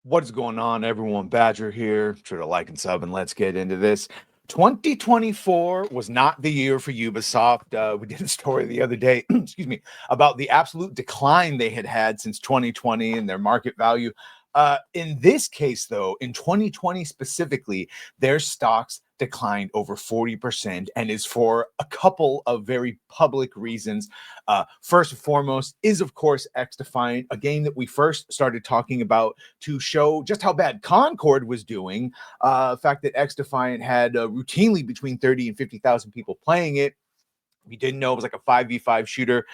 What is going on, everyone? Badger here. Sure to like and sub, and let's get into this. 2024 was not the year for Ubisoft. We did a story the other day, excuse me, about the absolute decline they had since 2020 and their market value. In this case, though, in 2020 specifically, their stocks declined over 40% and is for a couple of very public reasons. First and foremost is, of course, X Defiant, a game that we first started talking about to show just how bad Concord was doing. The fact that X Defiant had routinely between 30 and 50,000 people playing it. We didn't know it was like a 5v5 shooter,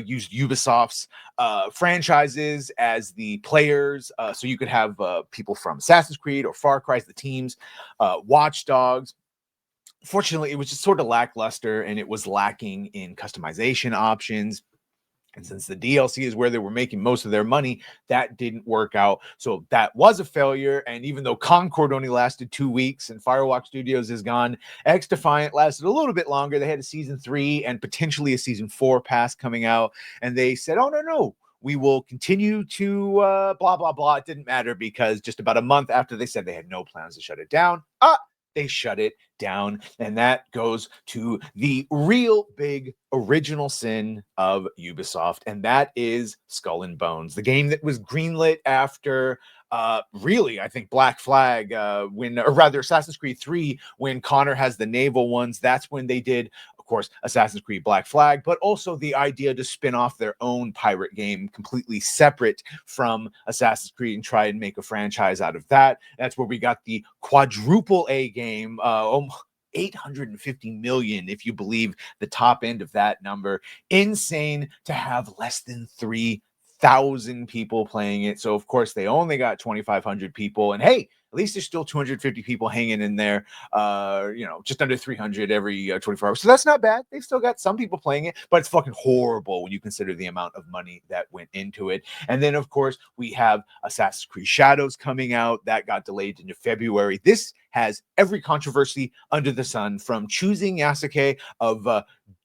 used Ubisoft's franchises as the players. So you could have people from Assassin's Creed or Far Cry as the teams, Watch Dogs. Fortunately, it was just sort of lackluster and it was lacking in customization options. And since the DLC is where they were making most of their money, that didn't work out. So that was a failure. And even though Concord only lasted 2 weeks and Firewalk Studios is gone, X Defiant lasted a little bit longer. They had a season 3 and potentially a season 4 pass coming out. And they said, oh, no. We will continue to blah, blah, blah. It didn't matter because just about a month after they said they had no plans to shut it down, they shut it down. And that goes to the real big original sin of Ubisoft, and that is Skull and Bones, the game that was greenlit after really, I think Black Flag, or rather Assassin's Creed 3, when Connor has the naval ones. That's when they did, of course, Assassin's Creed Black Flag, but also the idea to spin off their own pirate game completely separate from Assassin's Creed and try and make a franchise out of that. That's where we got the quadruple A game, 850 million, if you believe the top end of that number. Insane to have less than 3,000 people playing it. So, of course, they only got 2,500 people. And hey, at least there's still 250 people hanging in there, just under 300 every 24 hours. So that's not bad. They've still got some people playing it, but it's fucking horrible when you consider the amount of money that went into it. And then, of course, we have Assassin's Creed Shadows coming out. That got delayed into February. This has every controversy under the sun, from choosing Yasuke of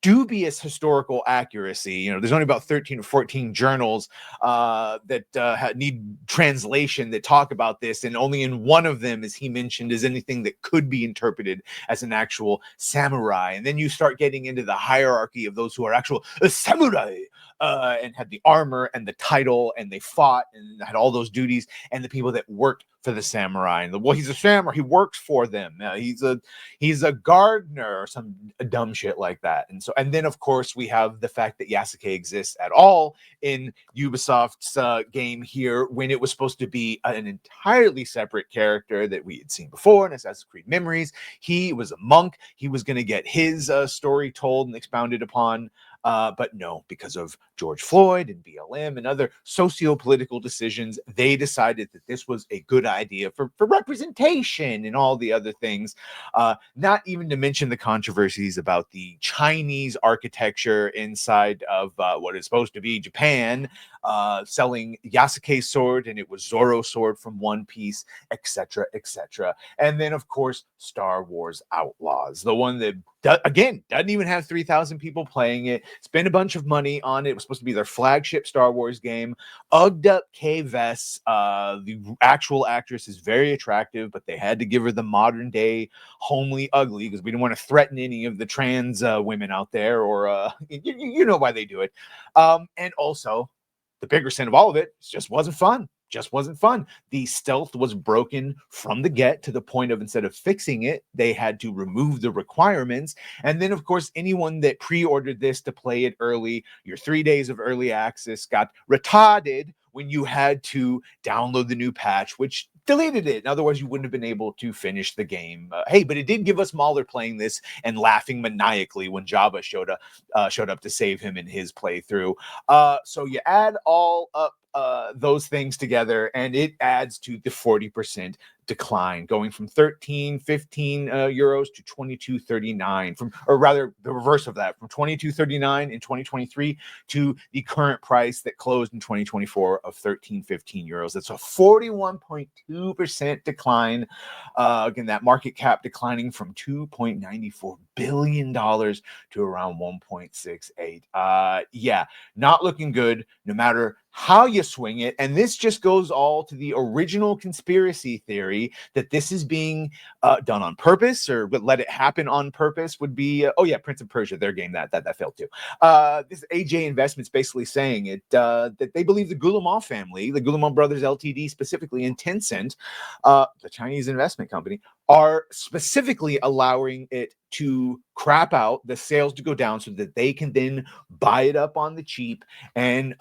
dubious historical accuracy. There's only about 13 or 14 journals that need translation that talk about this, and only in one of them is he mentioned as anything that could be interpreted as an actual samurai. And then you start getting into the hierarchy of those who are actual samurai, and had the armor and the title, and they fought and had all those duties, and the people that worked for the samurai. And he's a samurai, he works for them. He's a gardener or some dumb shit like that. And then of course we have the fact that Yasuke exists at all in Ubisoft's game here, when it was supposed to be an entirely separate character that we had seen before in Assassin's Creed Memories. He was a monk. He was going to get his story told and expounded upon. But no, because of George Floyd and BLM and other socio-political decisions, they decided that this was a good idea for representation and all the other things. Not even to mention the controversies about the Chinese architecture inside of what is supposed to be Japan, selling Yasuke's sword, and it was Zoro's sword from One Piece, etc., etc. And then, of course, Star Wars Outlaws, the one that again doesn't even have 3,000 people playing it. Spent a bunch of money on it. It was supposed to be their flagship Star Wars game. Ugged up Kay Vess. The actual actress is very attractive, but they had to give her the modern day homely ugly because we didn't want to threaten any of the trans women out there, or you know why they do it. And also, the bigger sin of all of it just wasn't fun. The stealth was broken from the get, to the point of, instead of fixing it, they had to remove the requirements. And then, of course, anyone that pre-ordered this to play it early, your 3 days of early access got retarded when you had to download the new patch, which deleted it. Otherwise, you wouldn't have been able to finish the game. Hey, but it did give us Mahler playing this and laughing maniacally when Jabba showed up to save him in his playthrough. So you add all up those things together, and it adds to the 40% decline, going from 13.15 euros to 22.39, or rather the reverse of that, from 22.39 in 2023 to the current price that closed in 2024 of 13.15 euros. That's a 41.2% decline. Again, that market cap declining from $2.94 billion to around 1.68. Yeah, not looking good, no matter how you swing it. And this just goes all to the original conspiracy theory that this is being done on purpose, or but let it happen on purpose would be oh yeah, Prince of Persia, their game that failed too. This AJ Investments basically saying it that they believe the Guillemot family, the Guillemot brothers Ltd specifically, and Tencent, the Chinese investment company, are specifically allowing it to crap out, the sales to go down, so that they can then buy it up on the cheap and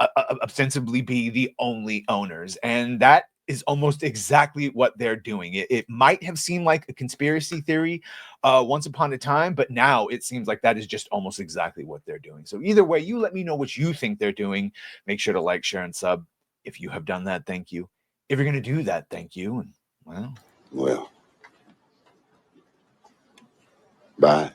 ostensibly be the only owners. And that is almost exactly what they're doing. It might have seemed like a conspiracy theory once upon a time, but now it seems like that is just almost exactly what they're doing. So either way, you let me know what you think they're doing. Make sure to like, share, and sub. If you have done that, thank you. If you're going to do that, thank you. And well, bye.